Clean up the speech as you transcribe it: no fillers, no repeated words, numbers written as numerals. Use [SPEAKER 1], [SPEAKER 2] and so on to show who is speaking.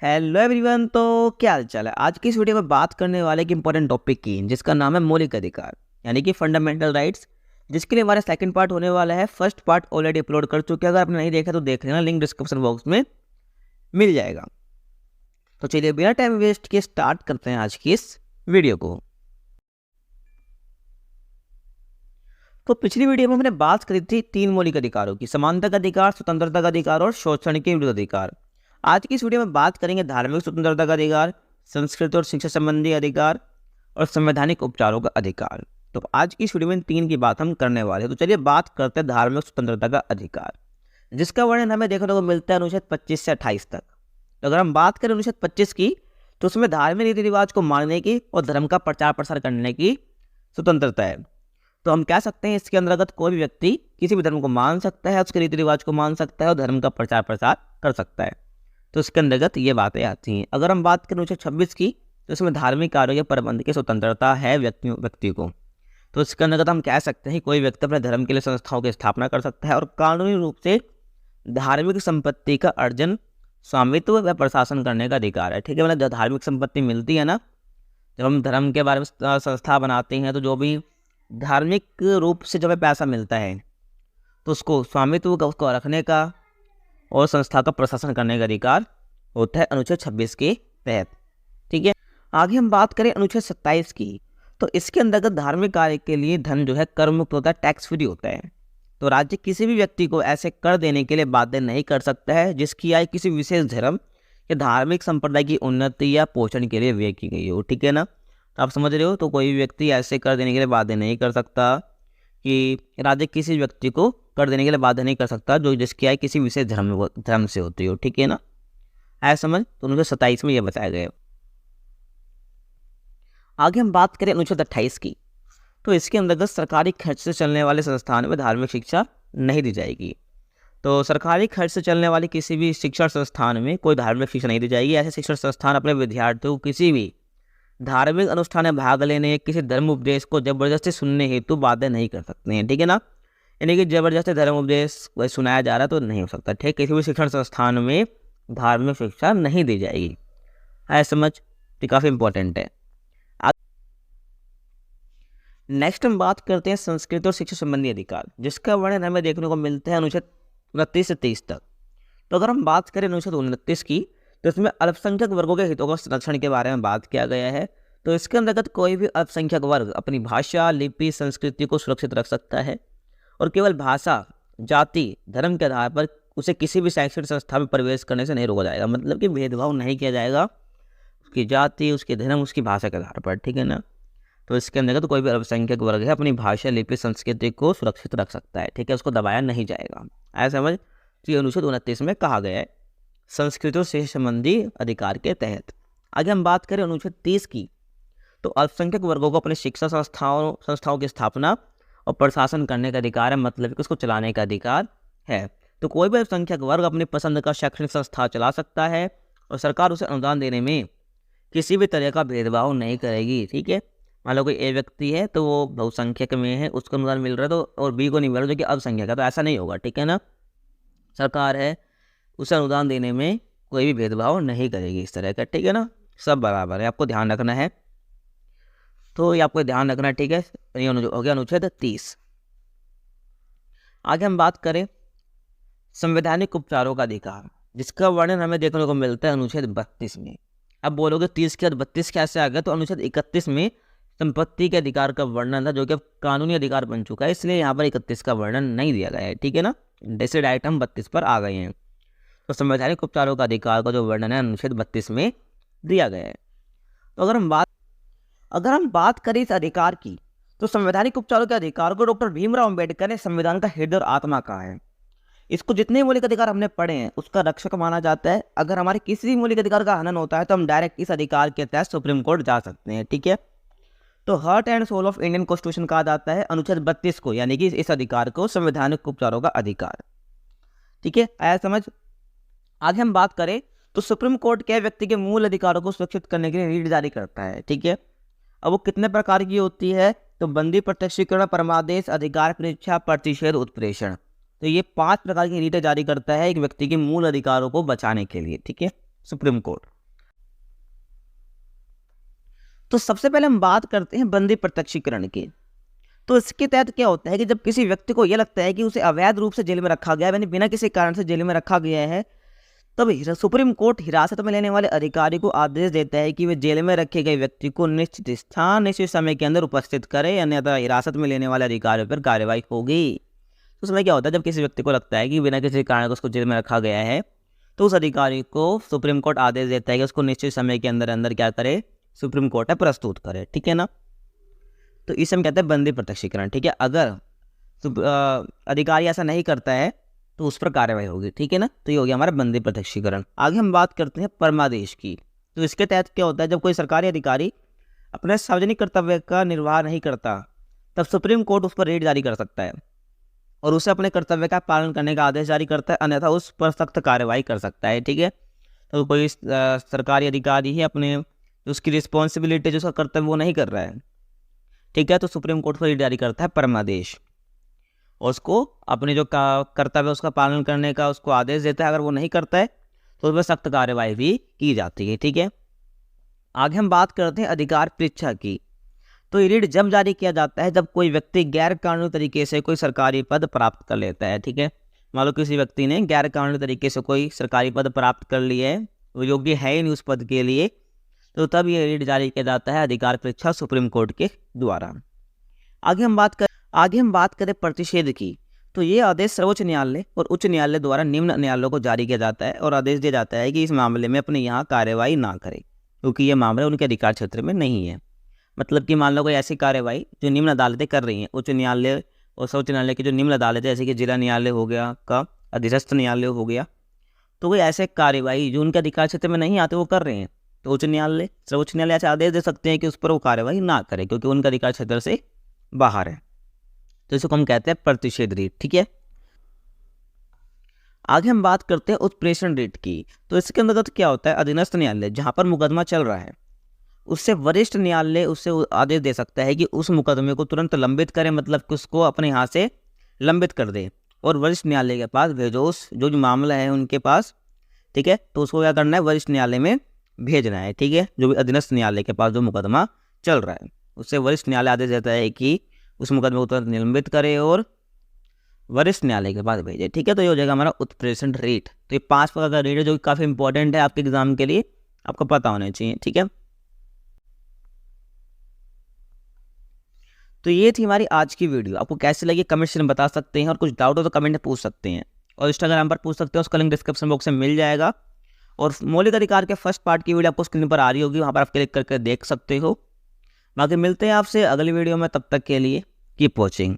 [SPEAKER 1] Hello everyone. तो क्या हाल चाल है। आज की इस वीडियो में बात करने वाले एक इंपॉर्टेंट टॉपिक की जिसका नाम है मौलिक अधिकार यानी कि फंडामेंटल राइट्स, जिसके लिए हमारा सेकंड पार्ट होने वाला है। फर्स्ट पार्ट ऑलरेडी अपलोड कर चुके हैं, अगर आपने नहीं देखा तो देख लेना, लिंक डिस्क्रिप्शन बॉक्स में मिल जाएगा। तो चलिए बिना टाइम वेस्ट किए स्टार्ट करते हैं आज की इस वीडियो को। तो पिछली वीडियो में हमने बात करी थी 3 मौलिक अधिकारों की, समानता का अधिकार, स्वतंत्रता का अधिकार और शोषण के विरुद्ध अधिकार। आज की इस वीडियो में बात करेंगे धार्मिक स्वतंत्रता का अधिकार, संस्कृति और शिक्षा संबंधी अधिकार और संवैधानिक उपचारों का अधिकार। तो आज की इस वीडियो में 3 की बात हम करने वाले हैं। तो चलिए बात करते हैं धार्मिक स्वतंत्रता का अधिकार, जिसका वर्णन हमें देखने को मिलता है अनुच्छेद 25 से 28 तक। तो अगर हम बात करें अनुच्छेद 25 की, तो उसमें धार्मिक रीति रिवाज को मानने की और धर्म का प्रचार प्रसार करने की स्वतंत्रता है। तो हम कह सकते हैं इसके अंतर्गत कोई भी व्यक्ति किसी भी धर्म को मान सकता है, उसके रीति रिवाज को मान सकता है और धर्म का प्रचार प्रसार कर सकता है। तो इसके अंतर्गत ये बातें आती हैं। अगर हम बात करें अनुच्छेद 26 की, तो इसमें धार्मिक कार्यों के प्रबंध की स्वतंत्रता है व्यक्ति को। तो इसके अंतर्गत हम कह सकते हैं कोई व्यक्ति अपने धर्म के लिए संस्थाओं की स्थापना कर सकता है और कानूनी रूप से धार्मिक संपत्ति का अर्जन, स्वामित्व व प्रशासन करने का अधिकार है। ठीक है, मतलब धार्मिक संपत्ति मिलती है ना, जब हम धर्म के बारे में संस्था बनाते हैं, तो जो भी धार्मिक रूप से जब पैसा मिलता है तो उसको स्वामित्व का, उसको रखने का और संस्था का प्रशासन करने का अधिकार होता है अनुच्छेद 26 के तहत। ठीक है, आगे हम बात करें अनुच्छेद 27 की, तो इसके अंतर्गत धार्मिक कार्य के लिए धन जो है कर मुक्त होता है, टैक्स फ्री होता है। तो राज्य किसी भी व्यक्ति को ऐसे कर देने के लिए बाध्य नहीं कर सकता है जिसकी आय किसी विशेष धर्म या धार्मिक संप्रदाय की उन्नति या पोषण के लिए व्यय की गई हो। ठीक है ना, तो आप समझ रहे हो। तो कोई भी व्यक्ति ऐसे कर देने के लिए बाध्य नहीं कर सकता, कि राज्य किसी व्यक्ति को कर देने के लिए बाध्य नहीं कर सकता जो जिसकी आय किसी विशेष धर्म से होती हो। ठीक है ना, ऐसा समझ। तो अनुच्छेद 27 में यह बताया गया। आगे हम बात करें अनुच्छेद 28 की, तो इसके अंतर्गत सरकारी खर्च से चलने वाले संस्थान में धार्मिक शिक्षा नहीं दी जाएगी। तो सरकारी खर्च से चलने वाली किसी भी शिक्षण संस्थान में कोई धार्मिक शिक्षा नहीं दी जाएगी। ऐसे शिक्षण संस्थान अपने विद्यार्थियों को किसी भी धार्मिक अनुष्ठान में भाग लेने, किसी धर्म उपदेश को जबरदस्ती सुनने हेतु बाध्य नहीं कर सकते हैं। ठीक है ना, यानी कि जबरदस्ती धर्म उपदेश सुनाया जा रहा है तो नहीं हो सकता। ठीक, किसी भी शिक्षण संस्थान में धार्मिक शिक्षा नहीं दी जाएगी। है समझ, तो काफ़ी इंपॉर्टेंट है। नेक्स्ट हम बात करते हैं संस्कृति और शिक्षा संबंधी अधिकार, जिसका वर्णन हमें देखने को मिलता है अनुच्छेद 29 से 30 तक। तो अगर हम बात करें अनुच्छेद 29 की, तो इसमें अल्पसंख्यक वर्गों के हितों का संरक्षण के बारे में बात किया गया है। तो इसके अंतर्गत कोई भी अल्पसंख्यक वर्ग अपनी भाषा, लिपि, संस्कृति को सुरक्षित रख सकता है और केवल भाषा, जाति, धर्म के आधार पर उसे किसी भी शैक्षणिक संस्था में प्रवेश करने से नहीं रोका जाएगा। मतलब कि भेदभाव नहीं किया जाएगा उसकी जाति, उसके धर्म, उसकी भाषा के आधार पर। ठीक है ना, तो इसके अंतर्गत कोई भी अल्पसंख्यक वर्ग है अपनी भाषा, लिपि, संस्कृति को सुरक्षित रख सकता है। ठीक है, उसको दबाया नहीं जाएगा। ऐसा समझ। तो अनुच्छेद 29 में कहा गया है संस्कृति और शिक्षा संबंधी अधिकार के तहत। आगे हम बात करें अनुच्छेद 30 की, तो अल्पसंख्यक वर्गों को अपनी शिक्षा संस्थाओं की स्थापना और प्रशासन करने का अधिकार है, मतलब कि उसको चलाने का अधिकार है। तो कोई भी अल्पसंख्यक वर्ग अपनी पसंद का शैक्षणिक संस्था चला सकता है और सरकार उसे अनुदान देने में किसी भी तरह का भेदभाव नहीं करेगी। ठीक है, मान लो कोई ए व्यक्ति है तो वो बहुसंख्यक में है, उसको अनुदान मिल रहा है, तो और बी को नहीं मिल रहा जो कि अल्पसंख्यक है, तो ऐसा नहीं होगा। ठीक है ना, सरकार है उसे अनुदान देने में कोई भी भेदभाव नहीं करेगी इस तरह का। ठीक है ना, सब बराबर है, आपको ध्यान रखना है। तो ये आपको ध्यान रखना है। ठीक है, ये हो गया अनुच्छेद 30। आगे हम बात करें संवैधानिक उपचारों का अधिकार, जिसका वर्णन हमें देखने को मिलता है अनुच्छेद 32 में। अब बोलोगे 30 के बाद 32 कैसे आ गया, तो अनुच्छेद 31 में संपत्ति के अधिकार का वर्णन था, जो कि अब कानूनी अधिकार बन चुका है, इसलिए यहाँ पर 31 का वर्णन नहीं दिया गया है। ठीक है ना, जैसे आइटम 32 पर आ गए हैं। तो संवैधानिक उपचारों का अधिकार का जो वर्णन है अनुच्छेद 32 में दिया गया है। तो अगर हम बात करें इस अधिकार की, तो संवैधानिक उपचारों के अधिकार को डॉक्टर भीमराव अंबेडकर ने संविधान का हृदय और आत्मा कहा है। इसको जितने मौलिक अधिकार हमने पढ़े हैं उसका रक्षक माना जाता है। अगर हमारे किसी भी मौलिक अधिकार का हनन होता है तो हम डायरेक्ट इस अधिकार के तहत सुप्रीम कोर्ट जा सकते हैं। ठीक है, तो heart and soul of Indian constitution कहा जाता है अनुच्छेद 32 को, यानी कि इस अधिकार को संवैधानिक उपचारों का अधिकार। ठीक है, आया समझ। आगे हम बात करें तो सुप्रीम कोर्ट के व्यक्ति के मूल अधिकारों को सुरक्षित करने के लिए रीट जारी करता है। ठीक है, अब वो कितने प्रकार की होती है, तो बंदी, प्रत्यक्षीकरण, परमादेश, अधिकार परीक्षा, प्रतिषेध, उत्प्रेषण। तो ये 5 प्रकार की रीटें जारी करता है एक व्यक्ति के मूल अधिकारों को बचाने के लिए। ठीक है, सुप्रीम कोर्ट। तो सबसे पहले हम बात करते हैं बंदी प्रत्यक्षीकरण की। तो इसके तहत क्या होता है कि जब किसी व्यक्ति को यह लगता है कि उसे अवैध रूप से जेल में रखा गया है, यानी बिना किसी कारण से जेल में रखा गया है, तब सुप्रीम कोर्ट हिरासत में लेने वाले अधिकारी को आदेश देता है कि वे जेल में रखे गए व्यक्ति को निश्चित स्थान निश्चित समय के अंदर उपस्थित करे, अन्यथा हिरासत में लेने वाले अधिकारियों पर कार्रवाई होगी। तो उसमें क्या होता है, जब किसी व्यक्ति को लगता है कि बिना किसी कारण उसको जेल में रखा गया है, तो उस अधिकारी को सुप्रीम कोर्ट आदेश देता है कि उसको निश्चित समय के अंदर अंदर क्या करे, सुप्रीम कोर्ट में प्रस्तुत करे। ठीक है ना। तो इसे हम कहते हैं बंदी प्रत्यक्षीकरण। ठीक है। अगर अधिकारी ऐसा नहीं करता है तो उस पर कार्रवाई होगी। ठीक है ना। तो ये हो गया हमारा बंदी प्रत्यक्षीकरण। आगे हम बात करते हैं परमादेश की। तो इसके तहत क्या होता है, जब कोई सरकारी अधिकारी अपने सार्वजनिक कर्तव्य का निर्वाह नहीं करता, तब सुप्रीम कोर्ट उस पर रेड जारी कर सकता है और उसे अपने कर्तव्य का पालन करने का आदेश जारी करता है, अन्यथा उस पर सख्त कार्रवाई कर सकता है। ठीक है। तो कोई सरकारी अधिकारी ही अपने उसकी रिस्पॉन्सिबिलिटी जो उसका कर्तव्य वो नहीं कर रहा है, ठीक है, तो सुप्रीम कोर्ट पर रेड जारी करता है परमादेश और उसको अपने जो कर्तव्य उसका पालन करने का उसको आदेश देता है। अगर वो नहीं करता है तो उस पर सख्त कार्रवाई भी की जाती है। ठीक है। आगे हम बात करते हैं अधिकार परीक्षा की। तो ये रीड जब जारी किया जाता है जब कोई व्यक्ति गैर कानूनी तरीके से कोई सरकारी पद प्राप्त कर लेता है। ठीक है। मान लो किसी व्यक्ति ने गैर कानूनी तरीके से कोई सरकारी पद प्राप्त कर लिया है, वो योग्य है ही नहीं उस पद के लिए, तो तब ये रीड जारी किया जाता है अधिकार परीक्षा सुप्रीम कोर्ट के द्वारा। आगे हम बात करें प्रतिषेध की। तो ये आदेश सर्वोच्च न्यायालय और उच्च न्यायालय द्वारा निम्न न्यायालयों को जारी किया जाता है और आदेश दिया जाता है कि इस मामले में अपने यहाँ कार्रवाई ना करें, क्योंकि ये मामला उनके अधिकार क्षेत्र में नहीं है। मतलब कि मान लो कोई ऐसी कार्रवाई जो निम्न अदालतें कर रही हैं, उच्च न्यायालय और सर्वोच्च न्यायालय की जो निम्न अदालतें जैसे कि जिला न्यायालय हो गया का अधीनस्थ न्यायालय हो गया, तो कोई ऐसे कार्रवाई जो उनके अधिकार क्षेत्र में नहीं आते वो कर रहे हैं, तो उच्च न्यायालय सर्वोच्च न्यायालय ऐसे आदेश दे सकते हैं कि उस पर वो कार्रवाई ना करे क्योंकि उनका अधिकार क्षेत्र से बाहर है। तो इसको हम कहते हैं प्रतिषेध रीट। ठीक है। आगे हम बात करते हैं उत्प्रेषण रीट की। तो इसके अंतर्गत क्या होता है, अधीनस्थ न्यायालय जहां पर मुकदमा चल रहा है उससे वरिष्ठ न्यायालय उससे आदेश दे सकता है कि उस मुकदमे को तुरंत लंबित करे, मतलब कि उसको अपने यहाँ से लंबित कर दे और वरिष्ठ न्यायालय के पास भेजो उस जो मामला है उनके पास। ठीक है। तो उसको क्या करना है, वरिष्ठ न्यायालय में भेजना है। ठीक है। जो भी अधीनस्थ न्यायालय के पास जो मुकदमा चल रहा है उससे वरिष्ठ न्यायालय आदेश देता है कि उस मुकदमे को तुरंत निलंबित करे और वरिष्ठ न्यायालय के पास भेजे। ठीक है। तो ये हो जाएगा हमारा उत्प्रेषण रेट। तो ये 5 प्रकार का रेट है जो काफ़ी इंपॉर्टेंट है आपके एग्जाम के लिए, आपको पता होना चाहिए। ठीक है। तो ये थी हमारी आज की वीडियो। आपको कैसी लगी कमेंट सेक्शन में बता सकते हैं और कुछ डाउट हो तो कमेंट में पूछ सकते हैं और इंस्टाग्राम पर पूछ सकते हैं, उसका लिंक डिस्क्रिप्शन बॉक्स में मिल जाएगा। और मौलिक अधिकार के फर्स्ट पार्ट की वीडियो आपको स्क्रीन पर आ रही होगी, वहाँ पर आप क्लिक करके देख सकते हो। बाकी मिलते हैं आपसे अगली वीडियो में, तब तक के लिए कीप वॉचिंग।